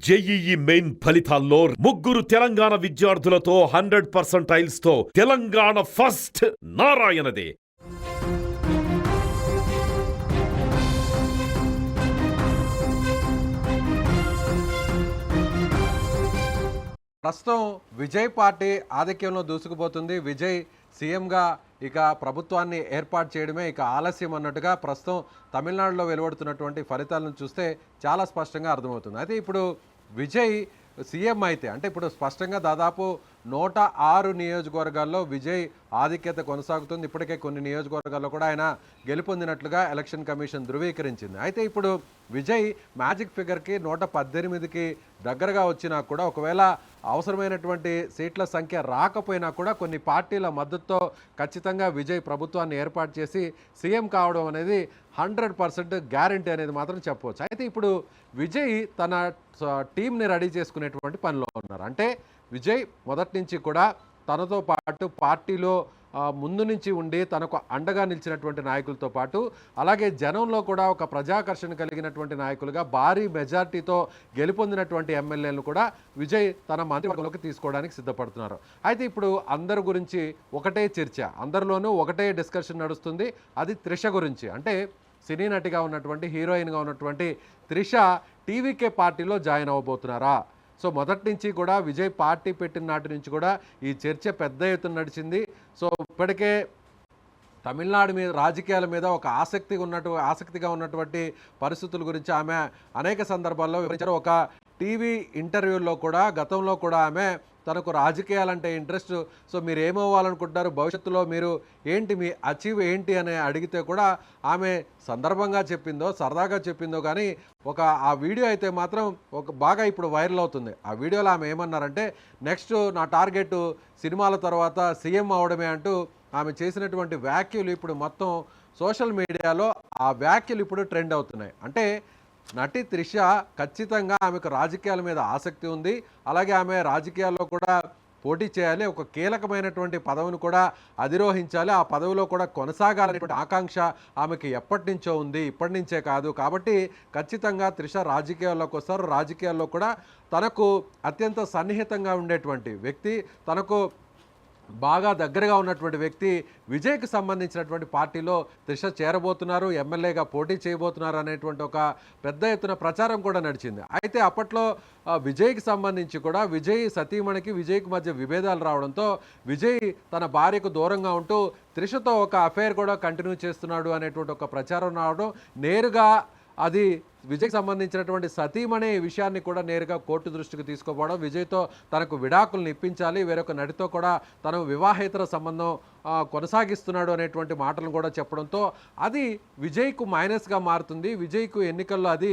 JEE main ఫలితాల్లో ముగ్గురు తెలంగాణ విద్యార్థులతో 100% తో తెలంగాణ ఫస్ట్ నారాయణదే. ప్రస్తుతం విజయ్ పార్టీ ఆధిక్యంలో దూసుకుపోతుంది. విజయ్ సీఎంగా ఇక ప్రభుత్వాన్ని ఏర్పాటు చేయడమే ఇక ఆలస్యం అన్నట్టుగా ప్రస్తుతం తమిళనాడులో వెలువడుతున్నటువంటి ఫలితాలను చూస్తే చాలా స్పష్టంగా అర్థమవుతుంది. అయితే ఇప్పుడు విజయ్ సీఎం అయితే అంటే ఇప్పుడు స్పష్టంగా దాదాపు 106 నియోజకవర్గాల్లో విజయ్ ఆధిక్యత కొనసాగుతుంది. ఇప్పటికే కొన్ని నియోజకవర్గాల్లో కూడా ఆయన గెలుపొందినట్లుగా ఎలక్షన్ కమిషన్ ధృవీకరించింది. అయితే ఇప్పుడు విజయ్ మ్యాజిక్ ఫిగర్కి 118కి దగ్గరగా వచ్చినా కూడా ఒకవేళ అవసరమైనటువంటి సీట్ల సంఖ్య రాకపోయినా కూడా కొన్ని పార్టీల మద్దతుతో ఖచ్చితంగా విజయ్ ప్రభుత్వాన్ని ఏర్పాటు చేసి సీఎం కావడం అనేది 100% గ్యారంటీ అనేది మాత్రం చెప్పవచ్చు. అయితే ఇప్పుడు విజయ్ తన టీంని రెడీ చేసుకునేటువంటి పనిలో ఉన్నారు. అంటే విజయ్ మొదటి నుంచి కూడా తనతో పాటు పార్టీలో ముందు నుంచి ఉండి తనకు అండగా నిలిచినటువంటి నాయకులతో పాటు అలాగే జనంలో కూడా ఒక ప్రజాకర్షణ కలిగినటువంటి నాయకులుగా భారీ మెజార్టీతో గెలుపొందినటువంటి ఎమ్మెల్యేలను కూడా విజయ్ తన మంత్రివర్గంలోకి తీసుకోవడానికి సిద్ధపడుతున్నారు. అయితే ఇప్పుడు అందరి గురించి ఒకటే చర్చ, అందరిలోనూ ఒకటే డిస్కషన్ నడుస్తుంది. అది త్రిష గురించి. అంటే సినీ నటిగా ఉన్నటువంటి హీరోయిన్గా ఉన్నటువంటి త్రిష టీవీకే పార్టీలో జాయిన్ అవ్వబోతున్నారా? సో మొదటి నుంచి కూడా విజయ్ పార్టీ పెట్టిన నాటి నుంచి కూడా ఈ చర్చ పెద్ద ఎత్తున నడిచింది. సో ఇప్పటికే తమిళనాడు మీద రాజకీయాల మీద ఒక ఆసక్తిగా ఉన్నటువంటి పరిస్థితుల గురించి ఆమె అనేక సందర్భాల్లో వివరించారు. ఒక టీవీ ఇంటర్వ్యూల్లో కూడా గతంలో కూడా ఆమె తనకు రాజకీయాలంటే ఇంట్రెస్ట్, సో మీరు ఏమవ్వాలనుకుంటున్నారు భవిష్యత్తులో, మీరు ఏంటి మీ అచీవ్ ఏంటి అని అడిగితే కూడా ఆమె సందర్భంగా చెప్పిందో సరదాగా చెప్పిందో కానీ ఆ వీడియో అయితే మాత్రం బాగా ఇప్పుడు వైరల్ అవుతుంది. ఆ వీడియోలో ఆమె ఏమన్నారంటే నెక్స్ట్ నా టార్గెట్ సినిమాల తర్వాత సీఎం అవడమే అంటూ ఆమె చేసినటువంటి వ్యాఖ్యలు ఇప్పుడు మొత్తం సోషల్ మీడియాలో ఆ వ్యాఖ్యలు ఇప్పుడు ట్రెండ్ అవుతున్నాయి. అంటే నటి త్రిష ఖచ్చితంగా ఆమెకు రాజకీయాల మీద ఆసక్తి ఉంది. అలాగే ఆమె రాజకీయాల్లో కూడా పోటీ చేయాలి, ఒక కీలకమైనటువంటి పదవిని కూడా అధిరోహించాలి, ఆ పదవిలో కూడా కొనసాగాలనేటువంటి ఆకాంక్ష ఆమెకి ఎప్పటి నుంచో ఉంది, ఇప్పటి నుంచే కాదు. కాబట్టి ఖచ్చితంగా త్రిష రాజకీయాల్లోకి వస్తారు. రాజకీయాల్లో కూడా తనకు అత్యంత సన్నిహితంగా ఉండేటువంటి వ్యక్తి, తనకు బాగా దగ్గరగా ఉన్నటువంటి వ్యక్తి విజయ్కి సంబంధించినటువంటి పార్టీలో త్రిష చేరబోతున్నారు, ఎమ్మెల్యేగా పోటీ చేయబోతున్నారు అనేటువంటి ఒక పెద్ద ఎత్తున ప్రచారం కూడా నడిచింది. అయితే అప్పట్లో విజయ్కి సంబంధించి కూడా విజయ్ సతీమణికి విజయ్కి మధ్య విభేదాలు రావడంతో విజయ్ తన భార్యకు దూరంగా ఉంటూ త్రిషతో ఒక అఫైర్ కూడా కంటిన్యూ చేస్తున్నాడు అనేటువంటి ఒక ప్రచారం రావడం, నేరుగా అది విజయ్కి సంబంధించినటువంటి సతీమణి విషయాన్ని కూడా నేరుగా కోర్టు దృష్టికి తీసుకుపోవడం, విజయ్తో తనకు విడాకులను ఇప్పించాలి, వేరొక నటితో కూడా తను వివాహేతర సంబంధం కొనసాగిస్తున్నాడు అనేటువంటి మాటలను కూడా చెప్పడంతో అది విజయ్కు మైనస్గా మారుతుంది. విజయ్కు ఎన్నికల్లో అది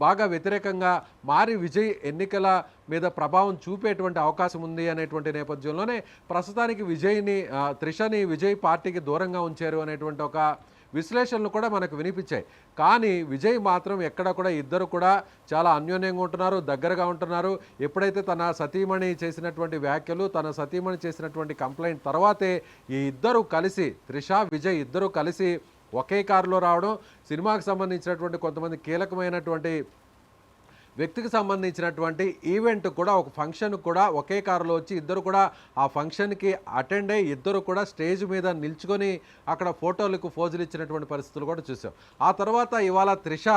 బాగా వ్యతిరేకంగా మారి విజయ్ ఎన్నికల మీద ప్రభావం చూపేటువంటి అవకాశం ఉంది అనేటువంటి నేపథ్యంలోనే ప్రస్తుతానికి త్రిషని విజయ్ పార్టీకి దూరంగా ఉంచారు అనేటువంటి ఒక విశ్లేషణలు కూడా మనకు వినిపించాయి. కానీ విజయ్ మాత్రం ఎక్కడ కూడా ఇద్దరు కూడా చాలా అన్యోన్యంగా ఉంటున్నారు, దగ్గరగా ఉంటున్నారు. ఎప్పుడైతే తన సతీమణి చేసినటువంటి వ్యాఖ్యలు, తన సతీమణి చేసినటువంటి కంప్లైంట్ తర్వాతే ఈ ఇద్దరు కలిసి, త్రిష విజయ్ ఇద్దరు కలిసి ఒకే కారులో రావడం, సినిమాకి సంబంధించినటువంటి కొంతమంది కీలకమైనటువంటి వ్యక్తికి సంబంధించినటువంటి ఈవెంట్ కూడా, ఒక ఫంక్షన్ కూడా ఒకే కారులో వచ్చి ఇద్దరు కూడా ఆ ఫంక్షన్కి అటెండ్ అయ్యి ఇద్దరు కూడా స్టేజ్ మీద నిల్చుకొని అక్కడ ఫోటోలకు ఫోజులు ఇచ్చినటువంటి పరిస్థితులు కూడా చూసాం. ఆ తర్వాత ఇవాళ త్రిష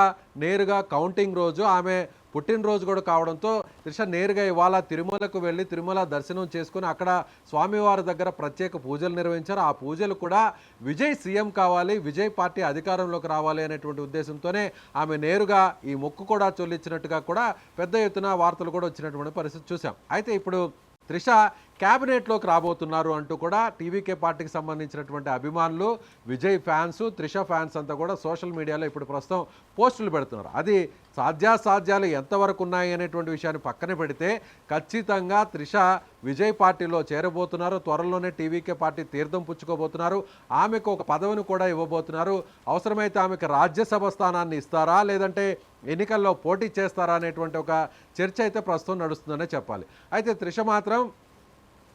నేరుగా కౌంటింగ్ రోజు, ఆమె పుట్టినరోజు కూడా కావడంతో త్రిష నేరుగా ఇవాళ తిరుమలకు వెళ్ళి తిరుమల దర్శనం చేసుకుని అక్కడ స్వామివారి దగ్గర ప్రత్యేక పూజలు నిర్వహించారు. ఆ పూజలు కూడా విజయ్ సీఎం కావాలి, విజయ్ పార్టీ అధికారంలోకి రావాలి అనేటువంటి ఉద్దేశంతోనే ఆమె నేరుగా ఈ మొక్కు కూడా చెల్లించినట్టుగా కూడా పెద్ద ఎత్తున వార్తలు కూడా వచ్చినటువంటి పరిస్థితి చూసాం. అయితే ఇప్పుడు త్రిష క్యాబినెట్లోకి రాబోతున్నారు అంటూ కూడా టీవీకే పార్టీకి సంబంధించినటువంటి అభిమానులు, విజయ్ ఫ్యాన్స్, త్రిష ఫ్యాన్స్ అంతా కూడా సోషల్ మీడియాలో ఇప్పుడు ప్రస్తుతం పోస్టులు పెడుతున్నారు. అది సాధ్యాసాధ్యాలు ఎంతవరకు ఉన్నాయి అనేటువంటి విషయాన్ని పక్కన పెడితే ఖచ్చితంగా త్రిష విజయ్ పార్టీలో చేరబోతున్నారు. త్వరలోనే టీవీకే పార్టీ తీర్థం పుచ్చుకోబోతున్నారు. ఆమెకు ఒక పదవిని కూడా ఇవ్వబోతున్నారు. అవసరమైతే ఆమెకు రాజ్యసభ స్థానాన్ని ఇస్తారా, లేదంటే ఎన్నికల్లో పోటీ చేస్తారా అనేటువంటి ఒక చర్చ అయితే ప్రస్తుతం నడుస్తుందనే చెప్పాలి. అయితే త్రిష మాత్రం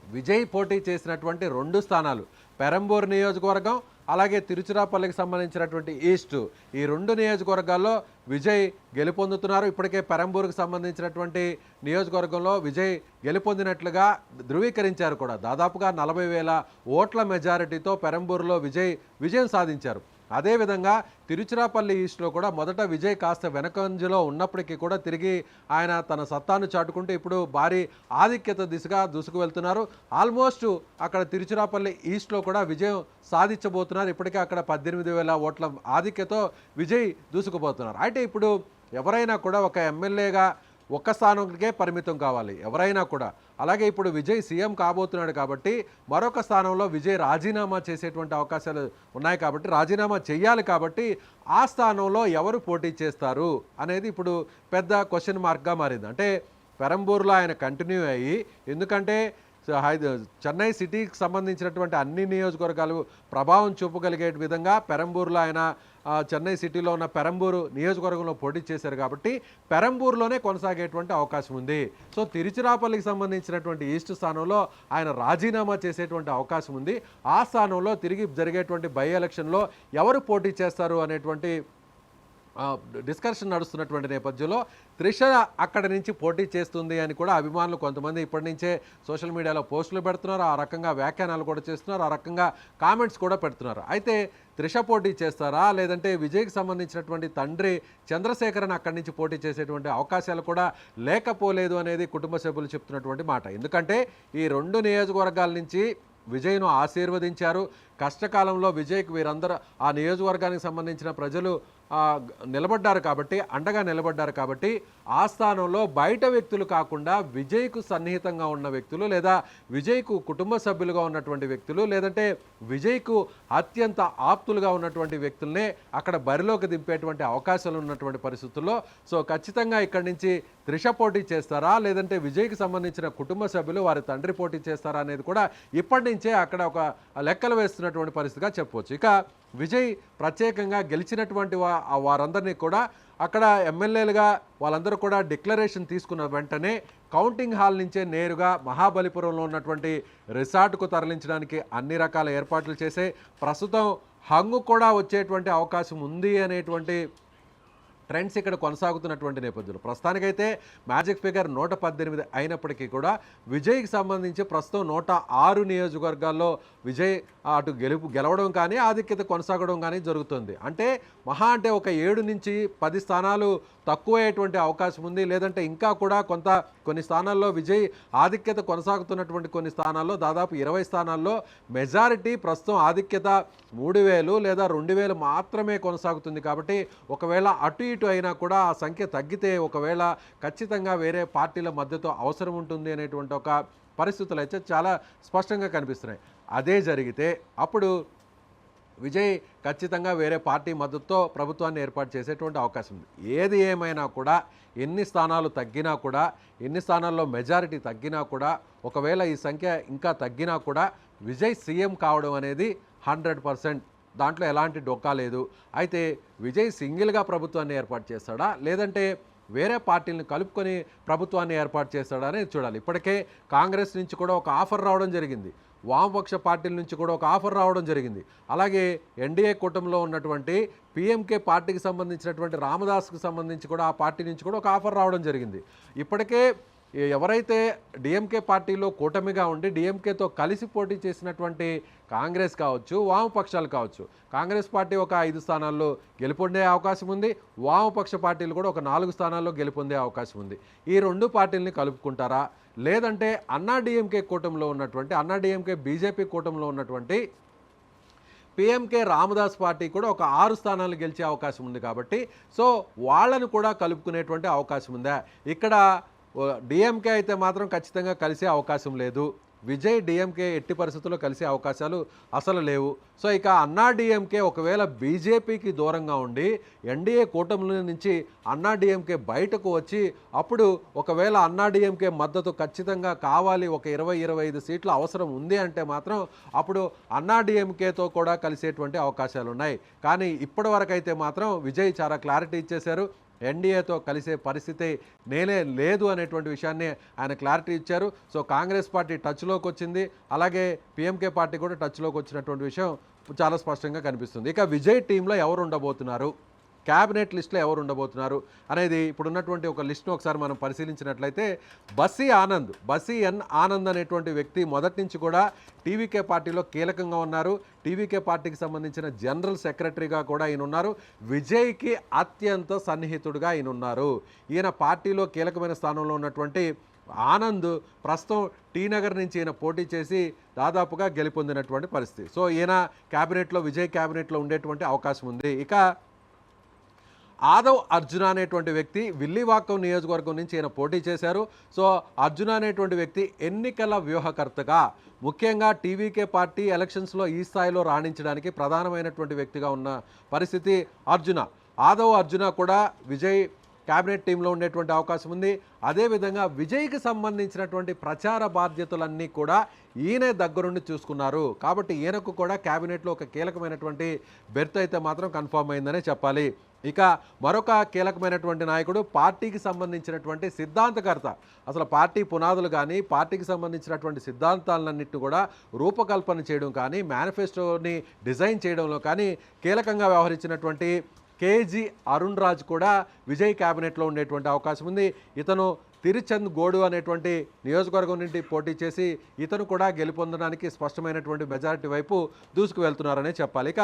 విజయ్ పోటీ చేసినటువంటి 2 స్థానాలు, పెరంబూర్ నియోజకవర్గం అలాగే తిరుచిరాపల్లికి సంబంధించినటువంటి ఈస్ట్, ఈ 2 నియోజకవర్గాల్లో విజయ్ గెలుపొందుతున్నారు. ఇప్పటికే పెరంబూరుకు సంబంధించినటువంటి నియోజకవర్గంలో విజయ్ గెలుపొందినట్లుగా ధృవీకరించారు కూడా. దాదాపుగా 40,000 ఓట్ల మెజారిటీతో పెరంబూరులో విజయం సాధించారు. అదేవిధంగా తిరుచిరాపల్లి ఈస్ట్లో కూడా మొదట విజయ్ కాస్త వెనకంజలో ఉన్నప్పటికీ కూడా తిరిగి ఆయన తన సత్తాను చాటుకుంటూ ఇప్పుడు భారీ ఆధిక్యత దిశగా దూసుకు వెళ్తున్నారు. ఆల్మోస్ట్ అక్కడ తిరుచిరాపల్లి ఈస్ట్లో కూడా విజయం సాధించబోతున్నారు. ఇప్పటికే అక్కడ 18,000 ఓట్ల ఆధిక్యతతో విజయ్ దూసుకుపోతున్నారు. అయితే ఇప్పుడు ఎవరైనా కూడా ఒక ఎమ్మెల్యేగా ఒక్క స్థానంకే పరిమితం కావాలి ఎవరైనా కూడా. అలాగే ఇప్పుడు విజయ్ సీఎం కాబోతున్నాడు కాబట్టి మరొక స్థానంలో విజయ్ రాజీనామా చేసేటువంటి అవకాశాలు ఉన్నాయి కాబట్టి రాజీనామా చేయాలి కాబట్టి ఆ స్థానంలో ఎవరు పోటీ చేస్తారు అనేది ఇప్పుడు పెద్ద క్వశ్చన్ మార్క్గా మారింది. అంటే పెరంబూరులో ఆయన కంటిన్యూ అయ్యి, ఎందుకంటే చెన్నై సిటీకి సంబంధించినటువంటి అన్ని నియోజకవర్గాలు ప్రభావం చూపగలిగే విధంగా పెరంబూరులో ఆయన చెన్నై సిటీలో ఉన్న పెరంబూరు నియోజకవర్గంలో పోటీ చేశారు కాబట్టి పెరంబూరులోనే కొనసాగేటువంటి అవకాశం ఉంది. సో తిరుచిరాపల్లికి సంబంధించినటువంటి ఈస్ట్ స్థానంలో ఆయన రాజీనామా చేసేటువంటి అవకాశం ఉంది. ఆ స్థానంలో తిరిగి జరిగేటువంటి బై ఎలక్షన్లో ఎవరు పోటీ చేస్తారు అనేటువంటి డిస్కషన్ నడుస్తున్నటువంటి నేపథ్యంలో త్రిష అక్కడి నుంచి పోటీ చేస్తుంది అని కూడా అభిమానులు కొంతమంది ఇప్పటి నుంచే సోషల్ మీడియాలో పోస్టులు పెడుతున్నారు, ఆ రకంగా వ్యాఖ్యానాలు కూడా చేస్తున్నారు, ఆ రకంగా కామెంట్స్ కూడా పెడుతున్నారు. అయితే త్రిష పోటీ చేస్తారా, లేదంటే విజయ్కి సంబంధించినటువంటి తండ్రి చంద్రశేఖరన్ అక్కడి నుంచి పోటీ చేసేటువంటి అవకాశాలు కూడా లేకపోలేదు అనేది కుటుంబ సభ్యులు చెప్తున్నటువంటి మాట. ఎందుకంటే ఈ 2 నియోజకవర్గాల నుంచి విజయ్ను ఆశీర్వదించారు. కష్టకాలంలో విజయ్కి వీరందరూ ఆ నియోజకవర్గానికి సంబంధించిన ప్రజలు నిలబడ్డారు కాబట్టి, అండగా నిలబడ్డారు కాబట్టి ఆ స్థానంలో బయట వ్యక్తులు కాకుండా విజయ్కు సన్నిహితంగా ఉన్న వ్యక్తులు, లేదా విజయ్కు కుటుంబ సభ్యులుగా ఉన్నటువంటి వ్యక్తులు, లేదంటే విజయ్కు అత్యంత ఆప్తులుగా ఉన్నటువంటి వ్యక్తులనే అక్కడ బరిలోకి దింపేటువంటి అవకాశాలు ఉన్నటువంటి పరిస్థితుల్లో సో ఖచ్చితంగా ఇక్కడి నుంచి త్రిష పోటీ చేస్తారా, లేదంటే విజయ్కి సంబంధించిన కుటుంబ సభ్యులు వారి తండ్రి పోటీ చేస్తారా అనేది కూడా ఇప్పటి నుంచే అక్కడ ఒక లెక్కలు వేస్తున్నటువంటి పరిస్థితిగా చెప్పవచ్చు. ఇక విజయ్ ప్రత్యేకంగా గెలిచినటువంటి వారందరినీ కూడా అక్కడ ఎమ్మెల్యేలుగా వాళ్ళందరూ కూడా డిక్లరేషన్ తీసుకున్న వెంటనే కౌంటింగ్ హాల్ నుంచే నేరుగా మహాబలిపురంలో ఉన్నటువంటి రిసార్ట్కు తరలించడానికి అన్ని రకాల ఏర్పాట్లు చేసే ప్రస్తుతం హంగు కూడా వచ్చేటువంటి అవకాశం ఉంది అనేటువంటి ట్రెండ్స్ ఇక్కడ కొనసాగుతున్నటువంటి నేపథ్యంలో ప్రస్తుతానికైతే మ్యాజిక్ ఫిగర్ 118 అయినప్పటికీ కూడా విజయ్కి సంబంధించి ప్రస్తుతం 106 నియోజకవర్గాల్లో విజయ్ అటు గెలవడం కానీ ఆధిక్యత కొనసాగడం కానీ జరుగుతుంది. అంటే మహా అంటే ఒక 7 నుంచి 10 స్థానాలు తక్కువయ్యేటువంటి అవకాశం ఉంది. లేదంటే ఇంకా కూడా కొన్ని స్థానాల్లో విజయ్ ఆధిక్యత కొనసాగుతున్నటువంటి కొన్ని స్థానాల్లో దాదాపు 20 స్థానాల్లో మెజారిటీ ప్రస్తుతం ఆధిక్యత 3,000 లేదా 2,000 మాత్రమే కొనసాగుతుంది. కాబట్టి ఒకవేళ అటు ఇటు అయినా కూడా ఆ సంఖ్య తగ్గితే ఒకవేళ ఖచ్చితంగా వేరే పార్టీల మద్దతు అవసరం ఉంటుంది అనేటువంటి ఒక పరిస్థితులు అయితే చాలా స్పష్టంగా కనిపిస్తున్నాయి. అదే జరిగితే అప్పుడు విజయ్ ఖచ్చితంగా వేరే పార్టీ మద్దతుతో ప్రభుత్వాన్ని ఏర్పాటు చేసేటువంటి అవకాశం ఉంది. ఏది ఏమైనా కూడా ఎన్ని స్థానాలు తగ్గినా కూడా, ఎన్ని స్థానాల్లో మెజారిటీ తగ్గినా కూడా, ఒకవేళ ఈ సంఖ్య ఇంకా తగ్గినా కూడా విజయ్ సీఎం కావడం అనేది 100%, దాంట్లో ఎలాంటి డొక్కా లేదు. అయితే విజయ్ సింగిల్గా ప్రభుత్వాన్ని ఏర్పాటు చేస్తాడా, లేదంటే వేరే పార్టీలను కలుపుకొని ప్రభుత్వాన్ని ఏర్పాటు చేస్తాడా అనేది చూడాలి. ఇప్పటికే కాంగ్రెస్ నుంచి కూడా ఒక ఆఫర్ రావడం జరిగింది, వామపక్ష పార్టీల నుంచి కూడా ఒక ఆఫర్ రావడం జరిగింది. అలాగే ఎన్డీఏ కూటమిలో ఉన్నటువంటి పీఎంకే పార్టీకి సంబంధించినటువంటి రామదాస్కి సంబంధించి కూడా ఆ పార్టీ నుంచి కూడా ఒక ఆఫర్ రావడం జరిగింది. ఇప్పటికే ఎవరైతే డిఎంకే పార్టీలో కూటమిగా ఉండి డిఎంకేతో కలిసి పోటీ చేసినటువంటి కాంగ్రెస్ కావచ్చు, వామపక్షాలు కావచ్చు, కాంగ్రెస్ పార్టీ ఒక 5 స్థానాల్లో గెలుపొందే అవకాశం ఉంది, వామపక్ష పార్టీలు కూడా ఒక 4 స్థానాల్లో గెలుపొందే అవకాశం ఉంది. ఈ 2 పార్టీలని కలుపుకుంటారా, లేదంటే అన్నా డిఎంకే కూటమిలో ఉన్నటువంటి అన్నా డిఎంకే బీజేపీ కూటమిలో ఉన్నటువంటి పీఎంకే రామదాస్ పార్టీ కూడా ఒక 6 స్థానాలు గెలిచే అవకాశం ఉంది. కాబట్టి సో వాళ్ళను కూడా కలుపుకునేటువంటి అవకాశం ఉందా? ఇక్కడ డిఎంకే అయితే మాత్రం ఖచ్చితంగా కలిసే అవకాశం లేదు. విజయ్ డిఎంకే ఎట్టి పరిస్థితుల్లో కలిసే అవకాశాలు అసలు లేవు. సో ఇక అన్నా డిఎంకే ఒకవేళ బీజేపీకి దూరంగా ఉండి ఎన్డీఏ కూటమిల నుంచి అన్నా డిఎంకే బయటకు వచ్చి అప్పుడు ఒకవేళ అన్నా డిఎంకే మద్దతు ఖచ్చితంగా కావాలి, ఒక 20-25 సీట్ల అవసరం ఉంది అంటే మాత్రం అప్పుడు అన్నా డిఎంకేతో కూడా కలిసేటువంటి అవకాశాలు ఉన్నాయి. కానీ ఇప్పటి వరకు అయితే మాత్రం విజయ్ చాలా క్లారిటీ ఇచ్చేశారు, ఎన్డీఏతో కలిసే పరిస్థితి లేదు అనేటువంటి విషయాన్ని ఆయన క్లారిటీ ఇచ్చారు. సో కాంగ్రెస్ పార్టీ టచ్లోకి వచ్చింది, అలాగే పీఎంకే పార్టీ కూడా టచ్లోకి వచ్చినటువంటి విషయం చాలా స్పష్టంగా కనిపిస్తుంది. ఇక విజయ్ టీంలో ఎవరు ఉండబోతున్నారు, క్యాబినెట్ లిస్ట్లో ఎవరు ఉండబోతున్నారు అనేది ఇప్పుడున్నటువంటి ఒక లిస్ట్ను ఒకసారి మనం పరిశీలించినట్లయితే బస్సీ ఎన్ ఆనంద్ అనేటువంటి వ్యక్తి మొదటి నుంచి కూడా టీవీకే పార్టీలో కీలకంగా ఉన్నారు. టీవీకే పార్టీకి సంబంధించిన జనరల్ సెక్రటరీగా కూడా ఈయన ఉన్నారు. విజయ్కి అత్యంత సన్నిహితుడుగా ఈయన ఉన్నారు. ఈయన పార్టీలో కీలకమైన స్థానంలో ఉన్నటువంటి ఆనంద్ ప్రస్తుతం టీ నగర్ నుంచి ఈయన పోటీ చేసి దాదాపుగా గెలుపొందినటువంటి పరిస్థితి. సో ఈయన క్యాబినెట్లో, విజయ్ క్యాబినెట్లో ఉండేటువంటి అవకాశం ఉంది. ఇక ఆదవ్ అర్జున అనేటువంటి వ్యక్తి విల్లివాక్కం నియోజకవర్గం నుంచి ఈయన పోటీ చేశారు. సో అర్జున అనేటువంటి వ్యక్తి ఎన్నికల వ్యూహకర్తగా, ముఖ్యంగా టీవీకే పార్టీ ఎలక్షన్స్లో ఈ స్థాయిలో రాణించడానికి ప్రధానమైనటువంటి వ్యక్తిగా ఉన్న పరిస్థితి ఆదవ్ అర్జున కూడా విజయ్ క్యాబినెట్ టీంలో ఉండేటువంటి అవకాశం ఉంది. అదేవిధంగా విజయ్కి సంబంధించినటువంటి ప్రచార బాధ్యతలన్నీ కూడా ఈయనే దగ్గరుండి చూసుకున్నారు. కాబట్టి ఈయనకు కూడా క్యాబినెట్లో ఒక కీలకమైనటువంటి బెర్త్ అయితే మాత్రం కన్ఫర్మ్ అయిందనే చెప్పాలి. ఇక మరొక కీలకమైనటువంటి నాయకుడు పార్టీకి సంబంధించినటువంటి సిద్ధాంతకర్త, అసలు పార్టీ పునాదులు కానీ పార్టీకి సంబంధించినటువంటి సిద్ధాంతాలన్నింటినీ కూడా రూపకల్పన చేయడం కానీ మేనిఫెస్టోని డిజైన్ చేయడంలో కానీ కీలకంగా వ్యవహరించినటువంటి కేజీ అరుణ్ రాజ్ కూడా విజయ్ క్యాబినెట్లో ఉండేటువంటి అవకాశం ఉంది. ఇతను తిరుచంద్ గోడు అనేటువంటి నియోజకవర్గం నుండి పోటీ చేసి ఇతను కూడా గెలుపొందడానికి స్పష్టమైనటువంటి మెజారిటీ వైపు దూసుకు వెళ్తున్నారనే చెప్పాలి. ఇక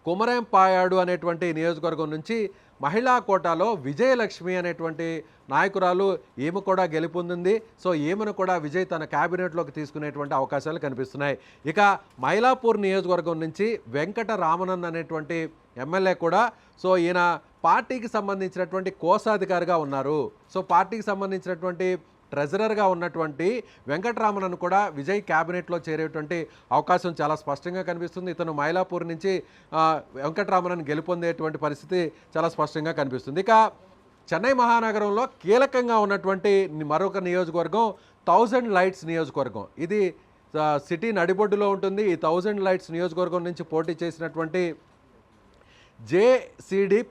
కుమరంపాయాడు అనేటువంటి నియోజకవర్గం నుంచి మహిళా కోటాలో విజయలక్ష్మి అనేటువంటి నాయకురాలు, ఈమె కూడా గెలుపొందింది. సో ఈమెను కూడా విజయ్ తన క్యాబినెట్లోకి తీసుకునేటువంటి అవకాశాలు కనిపిస్తున్నాయి. ఇక మైలాపూర్ నియోజకవర్గం నుంచి వెంకట రామనన్ అనేటువంటి ఎమ్మెల్యే కూడా, సో ఈయన పార్టీకి సంబంధించినటువంటి కోశాధికారిగా ఉన్నారు. సో పార్టీకి సంబంధించినటువంటి ట్రెజరర్గా ఉన్నటువంటి వెంకటరామన్ కూడా విజయ్ క్యాబినెట్లో చేరేటువంటి అవకాశం చాలా స్పష్టంగా కనిపిస్తుంది. ఇతను మైలాపూర్ నుంచి వెంకటరామన్ గెలుపొందేటువంటి పరిస్థితి చాలా స్పష్టంగా కనిపిస్తుంది. ఇక చెన్నై మహానగరంలో కీలకంగా ఉన్నటువంటి మరొక నియోజకవర్గం 1000 లైట్స్ నియోజకవర్గం. ఇది సిటీ నడిబొడ్డులో ఉంటుంది. ఈ 1000 లైట్స్ నియోజకవర్గం నుంచి పోటీ చేసినటువంటి జేసీడీ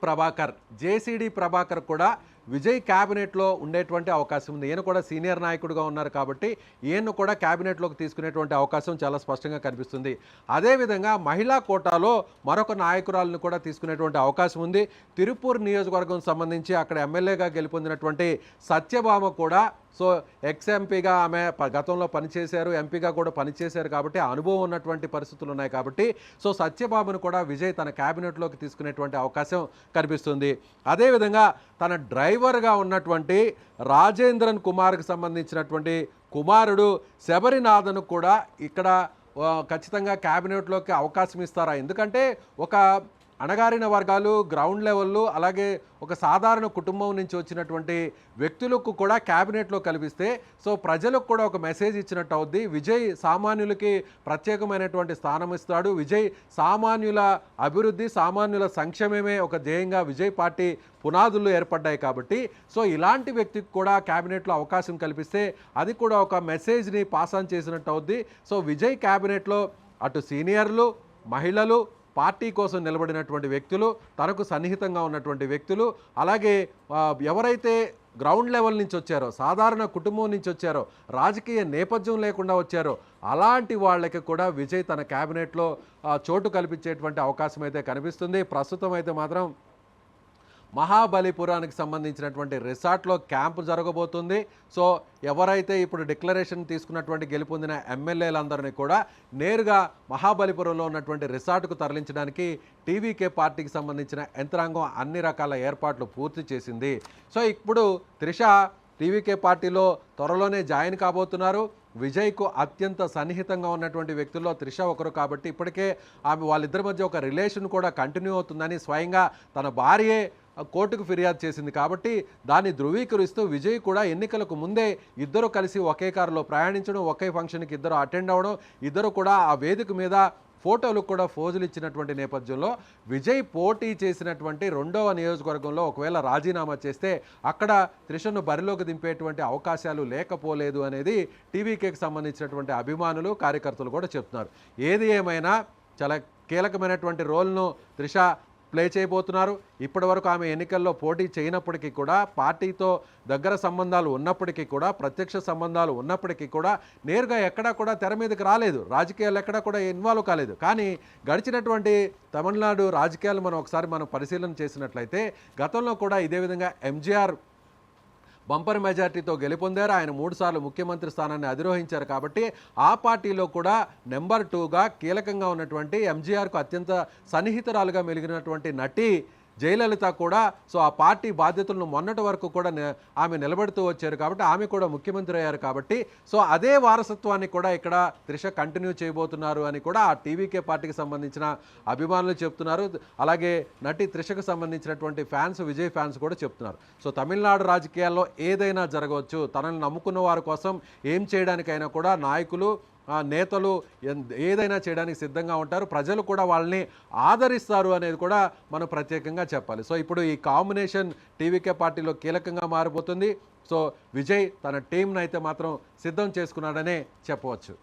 ప్రభాకర్ కూడా విజయ్ క్యాబినెట్లో ఉండేటువంటి అవకాశం ఉంది. ఈయన కూడా సీనియర్ నాయకుడిగా ఉన్నారు కాబట్టి ఈయన కూడా క్యాబినెట్లోకి తీసుకునేటువంటి అవకాశం చాలా స్పష్టంగా కనిపిస్తుంది. అదేవిధంగా మహిళా కోటాలో మరొక నాయకురాలను కూడా తీసుకునేటువంటి అవకాశం ఉంది. తిరుపూర్ నియోజకవర్గం సంబంధించి అక్కడ ఎమ్మెల్యేగా గెలుపొందినటువంటి సత్యభామ కూడా, సో ఎక్స్ ఎంపీగా ఆమె గతంలో పనిచేశారు, ఎంపీగా కూడా పనిచేశారు కాబట్టి అనుభవం ఉన్నటువంటి పరిస్థితులు ఉన్నాయి కాబట్టి సో సత్యభామను కూడా విజయ్ తన క్యాబినెట్లోకి తీసుకునేటువంటి అవకాశం కనిపిస్తుంది. అదేవిధంగా తన డ్రైవర్గా ఉన్నటువంటి రాజేంద్రన్ కుమార్కి సంబంధించినటువంటి కుమారుడు శబరినాథన్ కూడా ఇక్కడ ఖచ్చితంగా క్యాబినెట్లోకి అవకాశం ఇస్తారా? ఎందుకంటే ఒక అణగారిన వర్గాలు, గ్రౌండ్ లెవెల్లో, అలాగే ఒక సాధారణ కుటుంబం నుంచి వచ్చినటువంటి వ్యక్తులకు కూడా క్యాబినెట్లో కల్పిస్తే సో ప్రజలకు కూడా ఒక మెసేజ్ ఇచ్చినట్టు అవుద్ది. విజయ్ సామాన్యులకి ప్రత్యేకమైనటువంటి స్థానం ఇస్తాడు. విజయ్ సామాన్యుల అభివృద్ధి, సామాన్యుల సంక్షేమమే ఒక ధ్యేయంగా విజయ్ పార్టీ పునాదులు ఏర్పడ్డాయి కాబట్టి సో ఇలాంటి వ్యక్తికి కూడా క్యాబినెట్లో అవకాశం కల్పిస్తే అది కూడా ఒక మెసేజ్ని పాస్ ఆన్ చేసినట్టు అవుద్ది. సో విజయ్ క్యాబినెట్లో అటు సీనియర్లు, మహిళలు, పార్టీ కోసం నిలబడినటువంటి వ్యక్తులు, తనకు సన్నిహితంగా ఉన్నటువంటి వ్యక్తులు, అలాగే ఎవరైతే గ్రౌండ్ లెవెల్ నుంచి వచ్చారో, సాధారణ కుటుంబం నుంచి వచ్చారో, రాజకీయ నేపథ్యం లేకుండా వచ్చారో అలాంటి వాళ్ళకి కూడా విజయ్ తన క్యాబినెట్లో చోటు కల్పించేటువంటి అవకాశం అయితే కనిపిస్తుంది. ప్రస్తుతం అయితే మాత్రం మహాబలిపురానికి సంబంధించినటువంటి రిసార్ట్లో క్యాంపు జరగబోతుంది. సో ఎవరైతే ఇప్పుడు డిక్లరేషన్ తీసుకున్నటువంటి గెలుపొందిన ఎమ్మెల్యేలందరినీ కూడా నేరుగా మహాబలిపురంలో ఉన్నటువంటి రిసార్ట్కు తరలించడానికి టీవీకే పార్టీకి సంబంధించిన యంత్రాంగం అన్ని రకాల ఏర్పాట్లు పూర్తి చేసింది. సో ఇప్పుడు త్రిష టీవీకే పార్టీలో త్వరలోనే జాయిన్ కాబోతున్నారు. విజయ్కు అత్యంత సన్నిహితంగా ఉన్నటువంటి వ్యక్తుల్లో త్రిష ఒకరు కాబట్టి ఇప్పటికే వాళ్ళిద్దరి మధ్య ఒక రిలేషన్ కూడా కంటిన్యూ అవుతుందని స్వయంగా తన భార్యే కోర్టుకు ఫిర్యాదు చేసింది కాబట్టి దాన్ని ధృవీకరిస్తూ విజయ్ కూడా ఎన్నికలకు ముందే ఇద్దరు కలిసి ఒకే కారులో ప్రయాణించడం, ఒకే ఫంక్షన్కి ఇద్దరు అటెండ్ అవ్వడం, ఇద్దరు కూడా ఆ వేదిక మీద ఫోటోలు కూడా ఫోజులు ఇచ్చినటువంటి నేపథ్యంలో విజయ్ పోటీ చేసినటువంటి 2వ నియోజకవర్గంలో ఒకవేళ రాజీనామా చేస్తే అక్కడ త్రిషను బరిలోకి దింపేటువంటి అవకాశాలు లేకపోలేదు అనేది టీవీకేకి సంబంధించినటువంటి అభిమానులు, కార్యకర్తలు కూడా చెప్తున్నారు. ఏది ఏమైనా చాలా కీలకమైనటువంటి రోల్ను త్రిష ప్లే చేయబోతున్నారు. ఇప్పటివరకు ఆమె ఎన్నికల్లో పోటీ చేయనప్పటికీ కూడా, పార్టీతో దగ్గర సంబంధాలు ఉన్నప్పటికీ కూడా, ప్రత్యక్ష సంబంధాలు ఉన్నప్పటికీ కూడా నేరుగా ఎక్కడా కూడా తెర మీదకి రాలేదు, రాజకీయాలు ఎక్కడా కూడా ఇన్వాల్వ్ కాలేదు. కానీ గడిచినటువంటి తమిళనాడు రాజకీయాలు మనం పరిశీలన చేసినట్లయితే గతంలో కూడా ఇదే విధంగా ఎంజీఆర్ బంపర్ మెజార్టీతో గెలుపొందారు. ఆయన 3 సార్లు ముఖ్యమంత్రి స్థానాన్ని అధిరోహించారు. కాబట్టి ఆ పార్టీలో కూడా నెంబర్ 2గా కీలకంగా ఉన్నటువంటి ఎంజీఆర్కు అత్యంత సన్నిహితురాలుగా మెలిగినటువంటి నటి జయలలిత కూడా ఆ పార్టీ బాధ్యతలను మొన్నటి వరకు కూడా ఆమె నిలబెడుతూ వచ్చారు. కాబట్టి ఆమె కూడా ముఖ్యమంత్రి అయ్యారు. కాబట్టి అదే వారసత్వాన్ని కూడా ఇక్కడ త్రిష కంటిన్యూ చేయబోతున్నారు అని కూడా ఆ టీవీకే పార్టీకి సంబంధించిన అభిమానులు చెప్తున్నారు. అలాగే నటి త్రిషకు సంబంధించినటువంటి ఫ్యాన్స్, విజయ్ ఫ్యాన్స్ కూడా చెప్తున్నారు. తమిళనాడు రాజకీయాల్లో ఏదైనా జరగవచ్చు, తనని నమ్ముకున్న వారి కోసం ఏం చేయడానికైనా కూడా నాయకులు, నేతలు ఏదైనా చేయడానికి సిద్ధంగా ఉంటారు. ప్రజలు కూడా వాళ్ళని ఆదరిస్తారు అనేది కూడా మనం ప్రత్యేకంగా చెప్పాలి. ఇప్పుడు ఈ కాంబినేషన్ టీవీకే పార్టీలో కీలకంగా మారిపోతుంది. విజయ్ తన టీంను అయితే మాత్రం సిద్ధం చేసుకున్నాడనే చెప్పవచ్చు.